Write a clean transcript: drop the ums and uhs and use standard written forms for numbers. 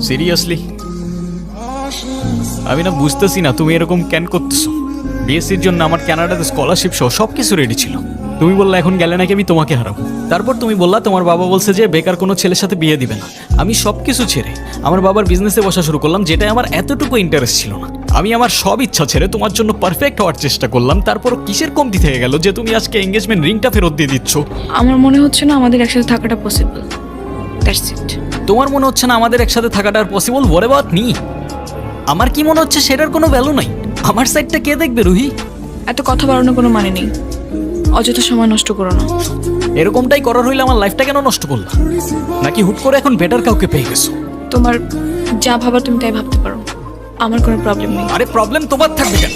Seriously আমি না বুঝতেছি না তুমি এরকম কেন করতেছো। বিএসসির জন্য আমার কানাডাতে স্কলারশিপ সহ সবকিছু রেডি ছিল। তুমি বললা এখন গেলে নাকি আমি তোমাকে হারাবো। তারপর তুমি বললা তোমার বাবা বলছে যে বেকার কোনো ছেলের সাথে বিয়ে দিবে না। আমি সবকিছু ছেড়ে আমার বাবার বিজনেসে বসা শুরু করলাম, যেটা আমার এতটুকু ইন্টারেস্ট ছিল না। আমি আমার সব ইচ্ছা ছেড়ে তোমার জন্য পারফেক্ট হওয়ার চেষ্টা করলাম, তারপর কিসের কমতি থেকে গেল যে তুমি আজকে এঙ্গেজমেন্ট রিংটা ফেরত দিয়ে দিচ্ছ? আমার মনে হচ্ছে না আমাদের একসাথে থাকাটা পসিবল, দ্যাটস ইট। তোমার মনে হচ্ছে না আমাদের একসাথে থাকাটা আর পসিবল? What about me? আমার কি মনে হচ্ছে সেটার কোনো ভ্যালু নাই? আমার সাইডটা কে দেখবে রুহি? এত কথা বাড়ানোর কোনো মানে নেই, অযথা সময় নষ্ট করো না। এরকমটাই করার হইলে আমার লাইফটা কেন নষ্ট করলাম? নাকি হুট করে এখন বেটার কাউকে পেয়ে গেছো? তোমার যা ভাবার তুমি তাই ভাবতে পারো, আমার কোনো প্রবলেম নেই। আরে প্রবলেম তোমার থাকবে কেন?